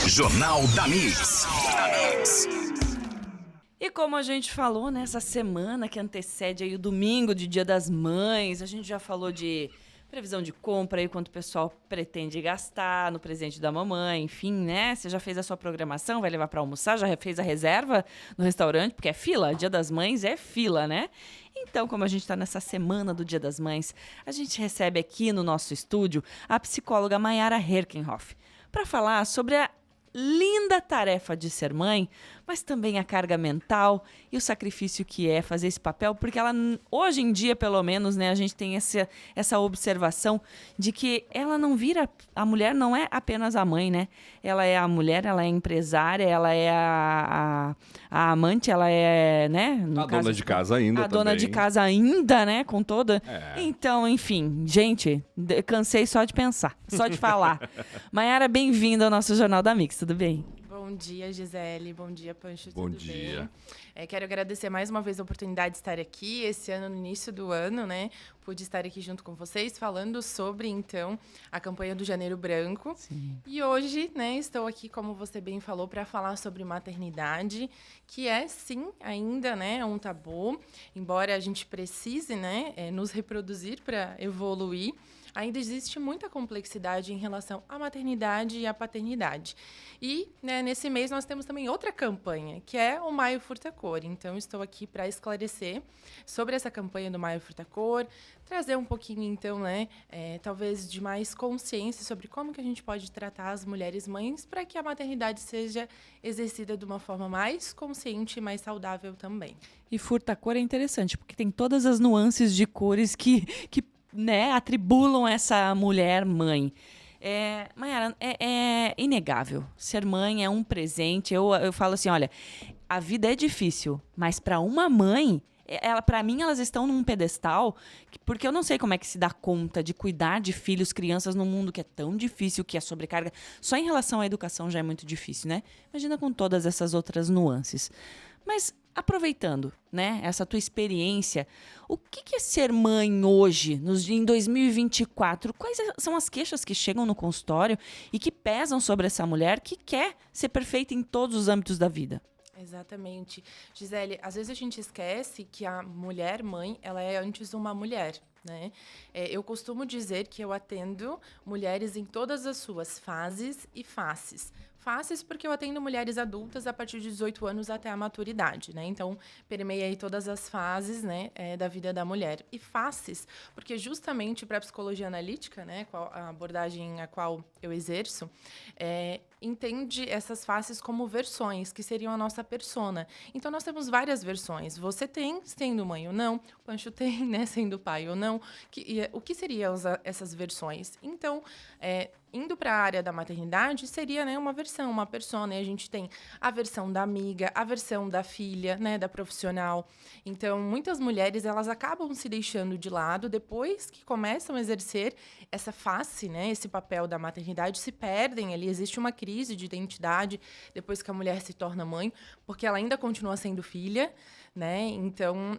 Jornal da Mix. E como a gente falou nessa semana que antecede aí o domingo de Dia das Mães, a gente já falou de previsão de compra aí, quanto o pessoal pretende gastar no presente da mamãe, enfim, né? Você já fez a sua programação, vai levar para almoçar, já fez a reserva no restaurante, porque é fila, Dia das Mães é fila, né? Então, como a gente está nessa semana do Dia das Mães, a gente recebe aqui no nosso estúdio a psicóloga Mayara Herkenhoff para falar sobre a linda tarefa de ser mãe, mas também a carga mental e o sacrifício que é fazer esse papel, porque ela, hoje em dia, pelo menos, né, a gente tem essa observação de que ela não vira, a mulher não é apenas a mãe, né? Ela é a mulher, ela é a empresária, ela é a amante, ela é, né? No A caso, dona de casa ainda a dona também. de casa ainda, né? Com toda. É. Então, enfim, gente, cansei só de pensar, só de falar. Mayara, bem-vinda ao nosso Jornal da Mix, tudo bem? Bom dia, Gisele. Bom dia, Pancho. Bom Tudo dia. bem? Quero agradecer mais uma vez a oportunidade de estar aqui. Esse ano, no início do ano, né? Pude estar aqui junto com vocês, falando sobre, então, a campanha do Janeiro Branco. Sim. E hoje, né, estou aqui, como você bem falou, para falar sobre maternidade, que é, sim, ainda, né, um tabu. Embora a gente precise, né, nos reproduzir para evoluir, ainda existe muita complexidade em relação à maternidade e à paternidade. E, né, nesse mês nós temos também outra campanha, que é o Maio Furta Cor. Então, estou aqui para esclarecer sobre essa campanha do Maio Furta Cor, trazer um pouquinho, então, né, talvez de mais consciência sobre como que a gente pode tratar as mulheres mães para que a maternidade seja exercida de uma forma mais consciente e mais saudável também. E furta-cor é interessante, porque tem todas as nuances de cores que né, atribulam essa mulher mãe. Mayara, é inegável. Ser mãe é um presente. Eu falo assim, olha, a vida é difícil, mas para uma mãe, para mim elas estão num pedestal, porque eu não sei como é que se dá conta de cuidar de filhos, crianças num mundo que é tão difícil, que é sobrecarga. Só em relação à educação já é muito difícil, né? Imagina com todas essas outras nuances. Mas aproveitando, né, essa tua experiência, o que é ser mãe hoje, em 2024? Quais são as queixas que chegam no consultório e que pesam sobre essa mulher que quer ser perfeita em todos os âmbitos da vida? Exatamente. Gisele, às vezes a gente esquece que a mulher mãe, ela é antes uma mulher, né? Eu costumo dizer que eu atendo mulheres em todas as suas fases e faces. Faces porque eu atendo mulheres adultas a partir de 18 anos até a maturidade, né? Então, permeia aí todas as fases, né, da vida da mulher. E faces, porque justamente para a psicologia analítica, né, a abordagem a qual eu exerço, entende essas faces como versões, que seriam a nossa persona. Então, nós temos várias versões. Você tem sendo mãe ou não, o Pancho tem, né, sendo pai ou não. O que seriam essas versões? Então, indo para a área da maternidade, seria, né, uma versão, uma persona. E a gente tem a versão da amiga, a versão da filha, né, da profissional. Então, muitas mulheres, elas acabam se deixando de lado depois que começam a exercer essa face, né, esse papel da maternidade, se perdem ali. Existe uma crise de identidade depois que a mulher se torna mãe, porque ela ainda continua sendo filha, né? Então,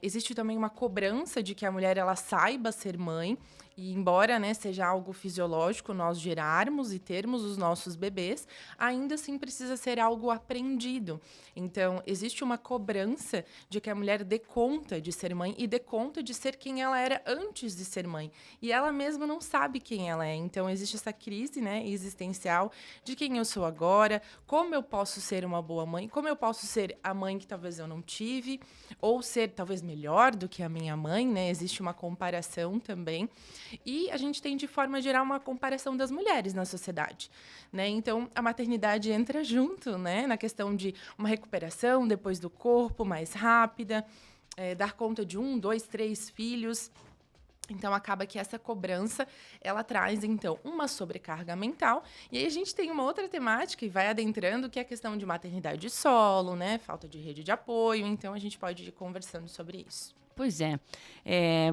existe também uma cobrança de que a mulher ela saiba ser mãe. E embora, né, seja algo fisiológico nós gerarmos e termos os nossos bebês, ainda assim precisa ser algo aprendido. Então, existe uma cobrança de que a mulher dê conta de ser mãe e dê conta de ser quem ela era antes de ser mãe. E ela mesma não sabe quem ela é. Então, existe essa crise, né, existencial de quem eu sou agora, como eu posso ser uma boa mãe, como eu posso ser a mãe que talvez eu não tive, ou ser talvez melhor do que a minha mãe, né? Existe uma comparação também. E a gente tem, de forma geral, uma comparação das mulheres na sociedade, né? Então, a maternidade entra junto, né, na questão de uma recuperação depois do corpo mais rápida, dar conta de 1, 2, 3 filhos. Então, acaba que essa cobrança, ela traz, então, uma sobrecarga mental. E aí a gente tem uma outra temática e vai adentrando, que é a questão de maternidade solo, né? Falta de rede de apoio. Então, a gente pode ir conversando sobre isso. Pois é.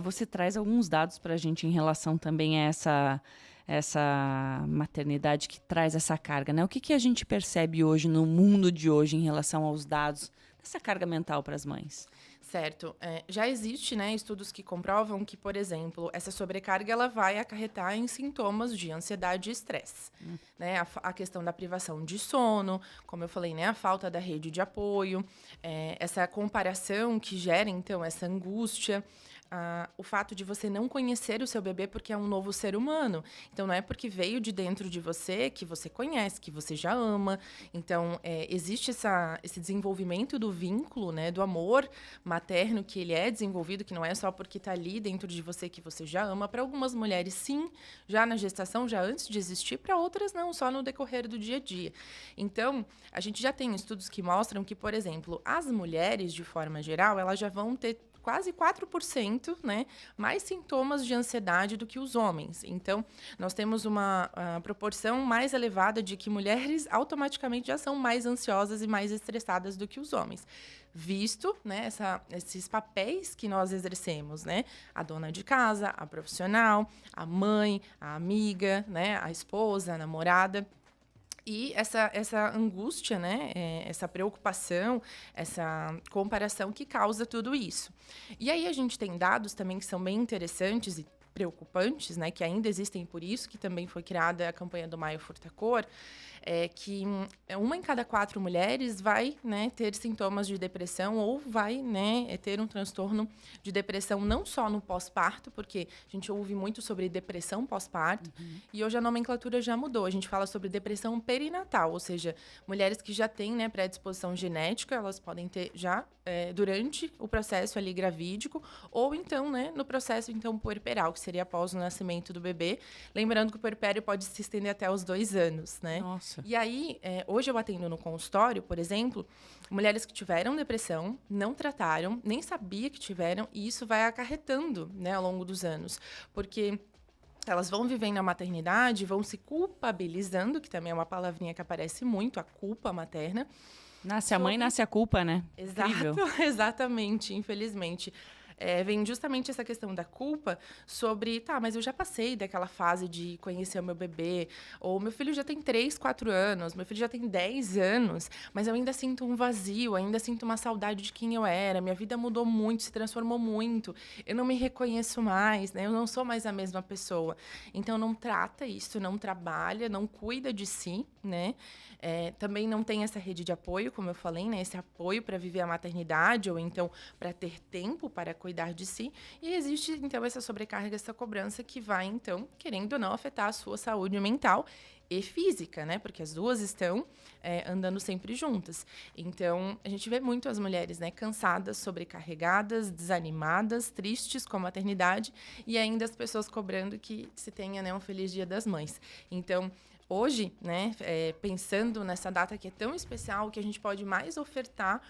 Você traz alguns dados para a gente em relação também a essa maternidade que traz essa carga, né? O que a gente percebe hoje, no mundo de hoje, em relação aos dados dessa carga mental para as mães? Certo. Já existe, né, estudos que comprovam que, por exemplo, essa sobrecarga ela vai acarretar em sintomas de ansiedade e estresse. Né? A questão da privação de sono, como eu falei, né, a falta da rede de apoio, essa comparação que gera, então, essa angústia. O fato de você não conhecer o seu bebê porque é um novo ser humano. Então, não é porque veio de dentro de você que você conhece, que você já ama. Então, existe esse desenvolvimento do vínculo, né, do amor materno, que ele é desenvolvido, que não é só porque está ali dentro de você que você já ama. Para algumas mulheres, sim, já na gestação, já antes de existir. Para outras, não, só no decorrer do dia a dia. Então, a gente já tem estudos que mostram que, por exemplo, as mulheres, de forma geral, elas já vão ter quase 4%, né, mais sintomas de ansiedade do que os homens. Então, nós temos uma proporção mais elevada de que mulheres automaticamente já são mais ansiosas e mais estressadas do que os homens. Visto, né, esses papéis que nós exercemos, né, a dona de casa, a profissional, a mãe, a amiga, né, a esposa, a namorada. E essa angústia, né, essa preocupação, essa comparação que causa tudo isso. E aí a gente tem dados também que são bem interessantes e preocupantes, né, que ainda existem, por isso que também foi criada a campanha do Maio Furtacor, que 1 em cada 4 mulheres vai, né, ter sintomas de depressão ou vai, né, ter um transtorno de depressão não só no pós-parto, porque a gente ouve muito sobre depressão pós-parto, e hoje a nomenclatura já mudou. A gente fala sobre depressão perinatal, ou seja, mulheres que já têm, né, predisposição genética, elas podem ter já durante o processo ali gravídico, ou então, né, no processo então puerperal, que seria após o nascimento do bebê. Lembrando que o puerpério pode se estender até os 2 anos, né? Nossa. E aí, hoje eu atendo no consultório, por exemplo, mulheres que tiveram depressão, não trataram, nem sabia que tiveram, e isso vai acarretando, né, ao longo dos anos. Porque elas vão vivendo a maternidade, vão se culpabilizando, que também é uma palavrinha que aparece muito, a culpa materna. Nasce a mãe, nasce a culpa, né? Exato, Incrível. exatamente, infelizmente. Vem justamente essa questão da culpa sobre, mas eu já passei daquela fase de conhecer o meu bebê, ou meu filho já tem 3, 4 anos, meu filho já tem 10 anos, mas eu ainda sinto um vazio, ainda sinto uma saudade de quem eu era, minha vida mudou muito, se transformou muito, eu não me reconheço mais, né? Eu não sou mais a mesma pessoa. Então, não trata isso, não trabalha, não cuida de si, né? Também não tem essa rede de apoio, como eu falei, né? Esse apoio para viver a maternidade, ou então para ter tempo para cuidar de si. E existe, então, essa sobrecarga, essa cobrança que vai, então, querendo ou não, afetar a sua saúde mental e física, né? Porque as duas estão andando sempre juntas. Então, a gente vê muito as mulheres, né, cansadas, sobrecarregadas, desanimadas, tristes com a maternidade, e ainda as pessoas cobrando que se tenha, né, um feliz Dia das Mães. Então, hoje, né, pensando nessa data que é tão especial, que a gente pode mais ofertar,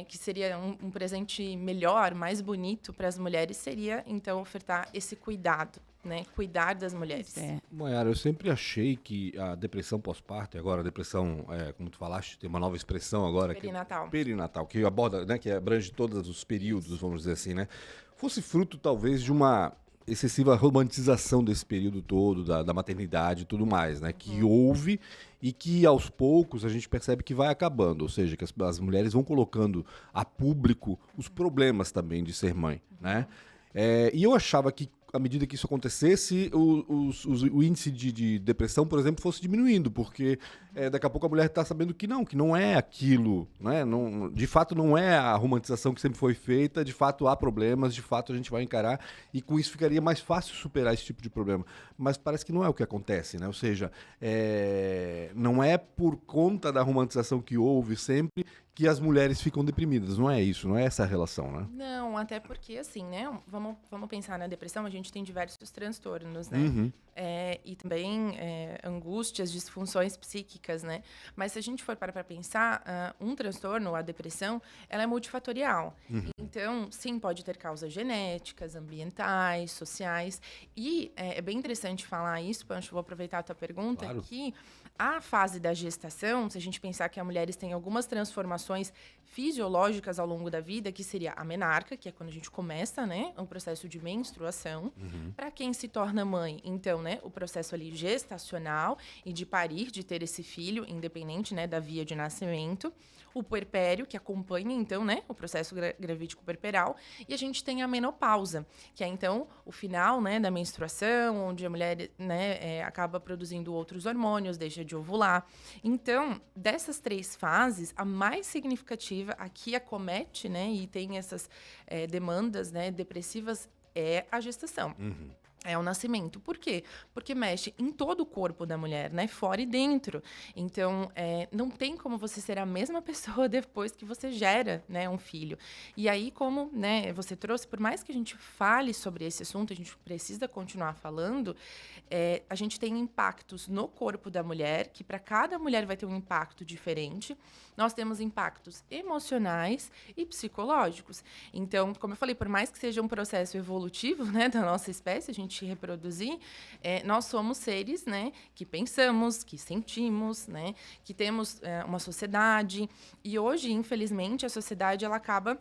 que seria um presente melhor, mais bonito para as mulheres, seria, então, ofertar esse cuidado, né? Cuidar das mulheres. Mayara, eu sempre achei que a depressão pós-parto, e agora a depressão, como tu falaste, tem uma nova expressão agora. Perinatal. Perinatal, que aborda, né, que abrange todos os períodos, vamos dizer assim, né? Fosse fruto, talvez, de uma excessiva romantização desse período todo, da maternidade e tudo mais, né? Que houve e que, aos poucos, a gente percebe que vai acabando. Ou seja, que as mulheres vão colocando a público os problemas também de ser mãe, né? E eu achava que, à medida que isso acontecesse, o índice de depressão, por exemplo, fosse diminuindo, porque daqui a pouco a mulher está sabendo que não é aquilo, né? Não, de fato não é a romantização que sempre foi feita, de fato há problemas, de fato a gente vai encarar, e com isso ficaria mais fácil superar esse tipo de problema. Mas parece que não é o que acontece, né? Ou seja, não é por conta da romantização que houve sempre que as mulheres ficam deprimidas, não é isso, não é essa a relação, né? Não, até porque, assim, né, vamos pensar na depressão, a gente tem diversos transtornos, né? E também angústias, disfunções psíquicas, né? Mas se a gente for para pensar, um transtorno, a depressão, ela é multifatorial. Então, sim, pode ter causas genéticas, ambientais, sociais. E é bem interessante falar isso, Pancho, vou aproveitar a tua pergunta, claro, que A fase da gestação, se a gente pensar que as mulheres têm algumas transformações fisiológicas ao longo da vida, que seria a menarca, que é quando a gente começa, né, o processo de menstruação. Para quem se torna mãe, então, né, o processo ali gestacional e de parir, de ter esse filho, independente, né, da via de nascimento. O puerpério, que acompanha, então, né, o processo gravídico puerperal. E a gente tem a menopausa, que é, então, o final, né, da menstruação, onde a mulher, né, acaba produzindo outros hormônios, deixa de ovular. Então, dessas 3 fases, a mais significativa, a que acomete, né, e tem essas demandas, né, depressivas, é a gestação. É o nascimento. Por quê? Porque mexe em todo o corpo da mulher, né? Fora e dentro. Então, não tem como você ser a mesma pessoa depois que você gera, né, um filho. E aí, como, né, você trouxe, por mais que a gente fale sobre esse assunto, a gente precisa continuar falando, a gente tem impactos no corpo da mulher, que para cada mulher vai ter um impacto diferente. Nós temos impactos emocionais e psicológicos. Então, como eu falei, por mais que seja um processo evolutivo, né, da nossa espécie, a gente reproduzir, nós somos seres, né, que pensamos, que sentimos, né, que temos uma sociedade. E hoje, infelizmente, a sociedade ela acaba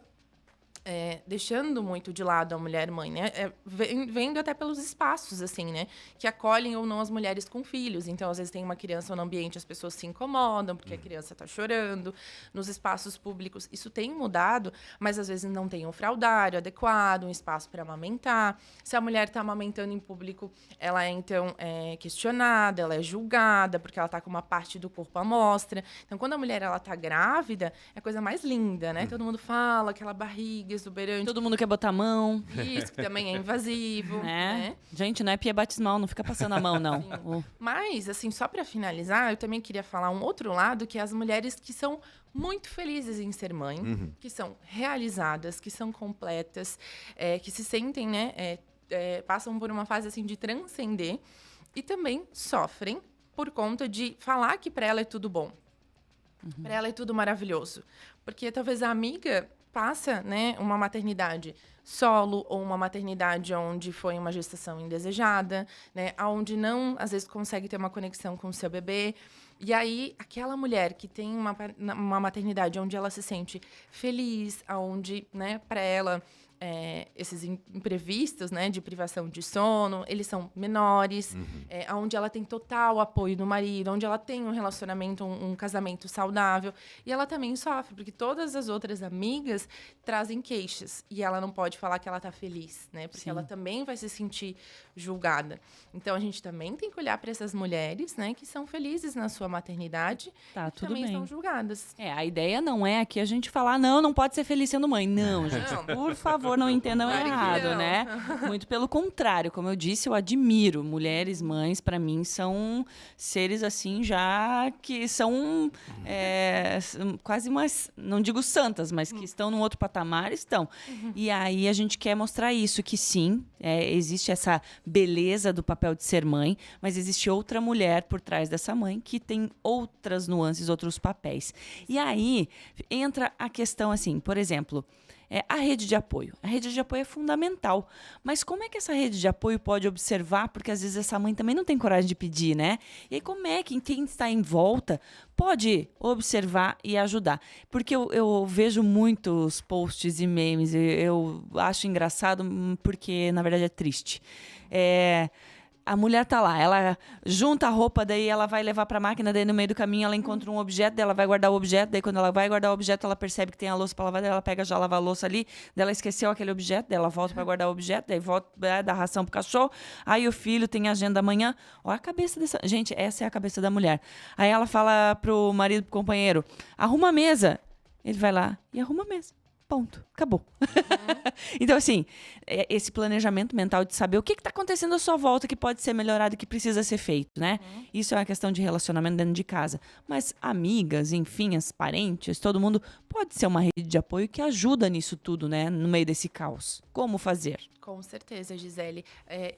deixando muito de lado a mulher-mãe, né? Vendo até pelos espaços, assim, né? Que acolhem ou não as mulheres com filhos. Então, às vezes, tem uma criança no ambiente, as pessoas se incomodam porque a criança está chorando. Nos espaços públicos, isso tem mudado, mas, às vezes, não tem um fraldário adequado, um espaço para amamentar. Se a mulher está amamentando em público, ela é, então, questionada, ela é julgada, porque ela está com uma parte do corpo à mostra. Então, quando a mulher está grávida, é a coisa mais linda, né? Todo mundo fala, aquela barriga exuberante. Todo mundo quer botar a mão. Isso, que também é invasivo, né? Gente, não é pia batismal, não fica passando a mão, não. Mas, assim, só para finalizar, eu também queria falar um outro lado, que é as mulheres que são muito felizes em ser mãe, que são realizadas, que são completas, que se sentem, né, passam por uma fase, assim, de transcender e também sofrem por conta de falar que para ela é tudo bom. Para ela é tudo maravilhoso. Porque talvez a amiga passa, né, uma maternidade solo ou uma maternidade onde foi uma gestação indesejada, né, onde não, às vezes, consegue ter uma conexão com o seu bebê. E aí, aquela mulher que tem uma maternidade onde ela se sente feliz, onde, né, para ela, esses imprevistos, né, de privação de sono, eles são menores, onde ela tem total apoio do marido, onde ela tem um relacionamento, um casamento saudável. E ela também sofre, porque todas as outras amigas trazem queixas. E ela não pode falar que ela está feliz, né? Porque ela também vai se sentir julgada. Então, a gente também tem que olhar para essas mulheres, né, que são felizes na sua maternidade Tá, e tudo também bem. são julgadas. A ideia não é aqui a gente falar, não pode ser feliz sendo mãe. Não, gente, por favor, não entendam Claro que errado, não. né? Muito pelo contrário, como eu disse, eu admiro mulheres, mães, para mim são seres assim já que são quase umas, não digo santas, mas que estão num outro patamar, estão. E aí a gente quer mostrar isso, que sim, existe essa beleza do papel de ser mãe, mas existe outra mulher por trás dessa mãe que tem outras nuances, outros papéis. E aí entra a questão assim, por exemplo, a rede de apoio. A rede de apoio é fundamental. Mas como é que essa rede de apoio pode observar? Porque às vezes essa mãe também não tem coragem de pedir, né? E aí como é que quem está em volta pode observar e ajudar? Porque eu vejo muitos posts e memes, eu acho engraçado porque, na verdade, é triste. A mulher tá lá, ela junta a roupa, daí ela vai levar pra máquina, daí no meio do caminho ela encontra um objeto, daí ela vai guardar o objeto, daí quando ela vai guardar o objeto, ela percebe que tem a louça pra lavar, daí ela pega já lava a louça ali, daí ela esqueceu aquele objeto, daí ela volta pra guardar o objeto, daí volta dar ração pro cachorro, aí o filho tem agenda amanhã. Ó a cabeça dessa... Gente, essa é a cabeça da mulher. Aí ela fala pro marido, pro companheiro, arruma a mesa. Ele vai lá e arruma a mesa. Ponto. Acabou. Então, assim, esse planejamento mental de saber o que está acontecendo à sua volta que pode ser melhorado, que precisa ser feito, né? Isso é uma questão de relacionamento dentro de casa. Mas amigas, enfim, as parentes, todo mundo pode ser uma rede de apoio que ajuda nisso tudo, né? No meio desse caos. Como fazer? Com certeza, Gisele.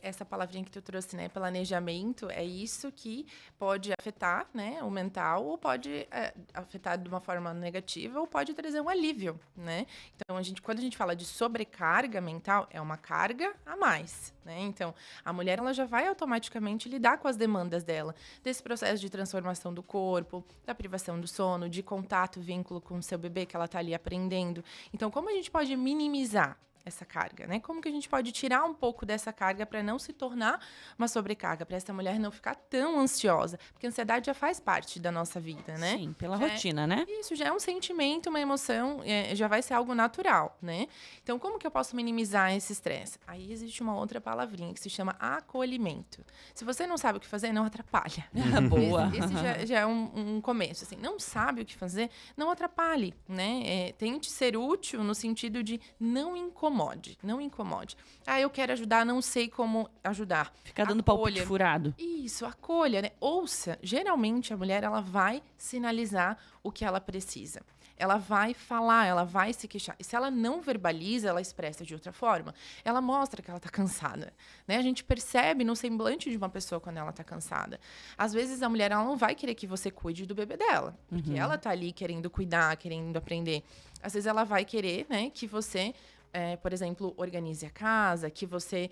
Essa palavrinha que tu trouxe, né, planejamento, é isso que pode afetar, né, o mental, ou pode afetar de uma forma negativa, ou pode trazer um alívio, né? Então, quando a gente fala de sobrecarga mental, é uma carga a mais, né? Então, a mulher ela já vai automaticamente lidar com as demandas dela, desse processo de transformação do corpo, da privação do sono, de contato, vínculo com o seu bebê, que ela está ali aprendendo. Então, como a gente pode minimizar essa carga, né? Como que a gente pode tirar um pouco dessa carga para não se tornar uma sobrecarga, para essa mulher não ficar tão ansiosa, porque a ansiedade já faz parte da nossa vida, né? Sim, pela Já rotina, né? Isso já é um sentimento, uma emoção, já vai ser algo natural, né? Então, como que eu posso minimizar esse estresse? Aí existe uma outra palavrinha que se chama acolhimento. Se você não sabe o que fazer, não atrapalha. Boa. Esse já é um começo, assim. Não sabe o que fazer, não atrapalhe, né? Tente ser útil no sentido de não incomode. Não incomode. Eu quero ajudar, não sei como ajudar. Ficar dando Acolha. palpite furado. Isso, acolha, né? Ouça. Geralmente, a mulher, ela vai sinalizar o que ela precisa. Ela vai falar, ela vai se queixar. E se ela não verbaliza, ela expressa de outra forma. Ela mostra que ela está cansada, né? A gente percebe no semblante de uma pessoa quando ela está cansada. Às vezes, a mulher ela não vai querer que você cuide do bebê dela. Porque ela está ali querendo cuidar, querendo aprender. Às vezes, ela vai querer, né, que você... por exemplo, organize a casa, que você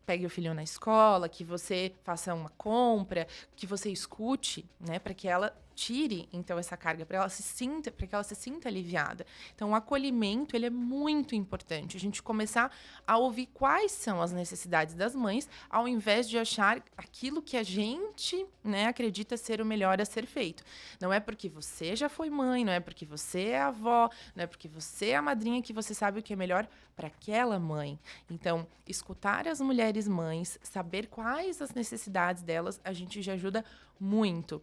pegue o filho na escola, que você faça uma compra, que você escute, né, para que ela tire então essa carga, para que ela se sinta aliviada. Então, o acolhimento, ele é muito importante. A gente começar a ouvir quais são as necessidades das mães, ao invés de achar aquilo que a gente, né, acredita ser o melhor a ser feito. Não é porque você já foi mãe, não é porque você é avó, não é porque você é a madrinha que você sabe o que é melhor para aquela mãe. Então, escutar as mulheres mães, saber quais as necessidades delas, a gente já ajuda muito.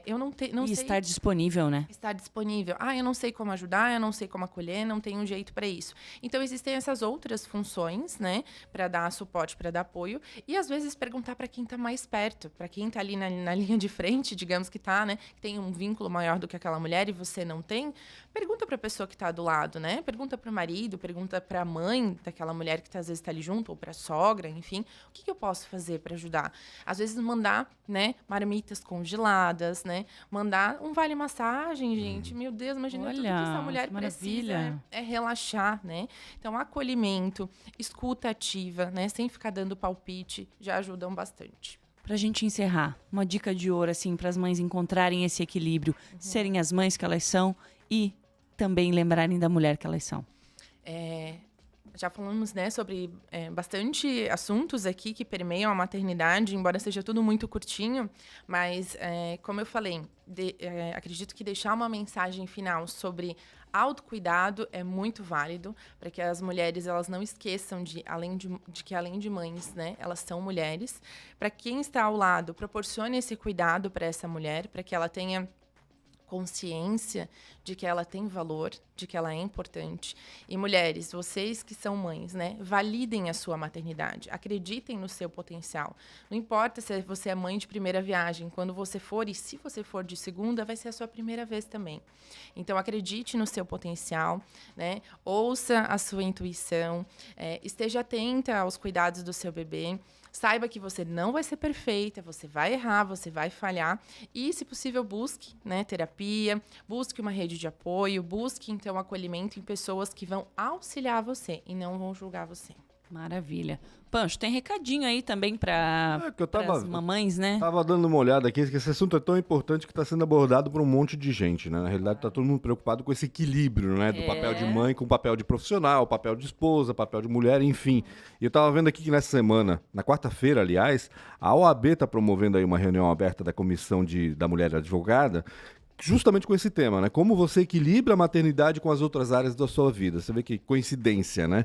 Eu não sei... estar disponível, né? Estar disponível. Eu não sei como ajudar, eu não sei como acolher, não tenho um jeito para isso. Então, existem essas outras funções, né? Para dar suporte, para dar apoio. E, às vezes, perguntar para quem está mais perto, para quem está ali na linha de frente, digamos que tá, né? Que tem um vínculo maior do que aquela mulher e você não tem. Pergunta para a pessoa que está do lado, né? Pergunta para o marido, pergunta para a mãe daquela mulher que às vezes está ali junto, ou para a sogra, enfim. O que eu posso fazer para ajudar? Às vezes, mandar, né? Marmitas congeladas, né? Mandar um vale-massagem, gente. Meu Deus, imagina tudo que essa mulher precisa é relaxar, né? Então, acolhimento, escuta ativa, né? Sem ficar dando palpite, já ajudam bastante. Pra gente encerrar, uma dica de ouro, assim, para as mães encontrarem esse equilíbrio, serem as mães que elas são e também lembrarem da mulher que elas são. Já falamos, né, sobre bastante assuntos aqui que permeiam a maternidade, embora seja tudo muito curtinho, mas, como eu falei, acredito que deixar uma mensagem final sobre autocuidado é muito válido, para que as mulheres elas não esqueçam de que, além de mães, né, elas são mulheres. Para quem está ao lado, proporcione esse cuidado para essa mulher, para que ela tenha consciência de que ela tem valor, de que ela é importante. E mulheres, vocês que são mães, né, validem a sua maternidade, acreditem no seu potencial. Não importa se você é mãe de primeira viagem, quando você for, e se você for de segunda, vai ser a sua primeira vez também. Então, acredite no seu potencial, né, ouça a sua intuição, esteja atenta aos cuidados do seu bebê. Saiba que você não vai ser perfeita, você vai errar, você vai falhar. E, se possível, busque, né, terapia, busque uma rede de apoio, busque, então, acolhimento em pessoas que vão auxiliar você e não vão julgar você. Maravilha. Pancho, tem recadinho aí também para as mamães, né? Tava dando uma olhada aqui, que esse assunto é tão importante que está sendo abordado por um monte de gente, né? Na realidade, está todo mundo preocupado com esse equilíbrio, né? Do papel de mãe com o papel de profissional, papel de esposa, papel de mulher, enfim. E eu tava vendo aqui que nessa semana, na quarta-feira, aliás, a OAB está promovendo aí uma reunião aberta da Comissão da Mulher Advogada, justamente com esse tema, né? Como você equilibra a maternidade com as outras áreas da sua vida. Você vê que coincidência, né?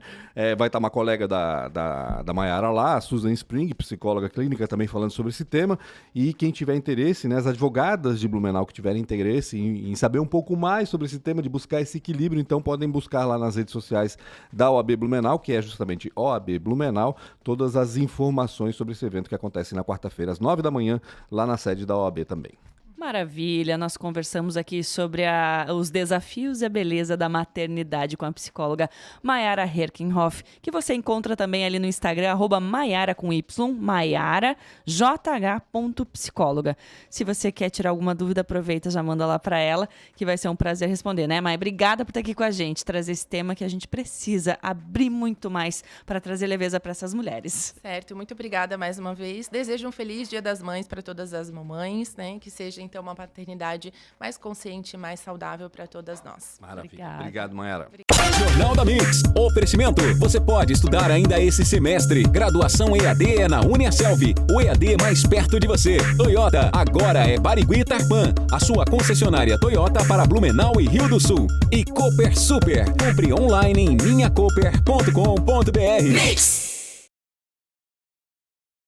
Vai estar uma colega da Mayara lá, a Susan Spring, psicóloga clínica, também falando sobre esse tema. E quem tiver interesse, né? As advogadas de Blumenau que tiverem interesse em saber um pouco mais sobre esse tema, de buscar esse equilíbrio, então podem buscar lá nas redes sociais da OAB Blumenau, que é justamente OAB Blumenau, todas as informações sobre esse evento que acontece na quarta-feira, às 9 da manhã, lá na sede da OAB também. Maravilha, nós conversamos aqui sobre os desafios e a beleza da maternidade com a psicóloga Mayara Herkenhoff, que você encontra também ali no Instagram, @Mayara com Y, Mayara, JH.psicóloga. Se você quer tirar alguma dúvida, aproveita, já manda lá para ela, que vai ser um prazer responder, né, Mai? Obrigada por estar aqui com a gente, trazer esse tema que a gente precisa abrir muito mais para trazer leveza para essas mulheres. Certo, muito obrigada mais uma vez. Desejo um feliz Dia das Mães para todas as mamães, né? Que seja então uma paternidade mais consciente e mais saudável para todas nós. Maravilha. Obrigado, Mayara. Jornal da Mix. Oferecimento. Você pode estudar ainda esse semestre. Graduação EAD é na UniaSelv. O EAD mais perto de você. Toyota. Agora é Barigui e Tarpan. A sua concessionária Toyota para Blumenau e Rio do Sul. E Cooper Super. Compre online em minhaCooper.com.br.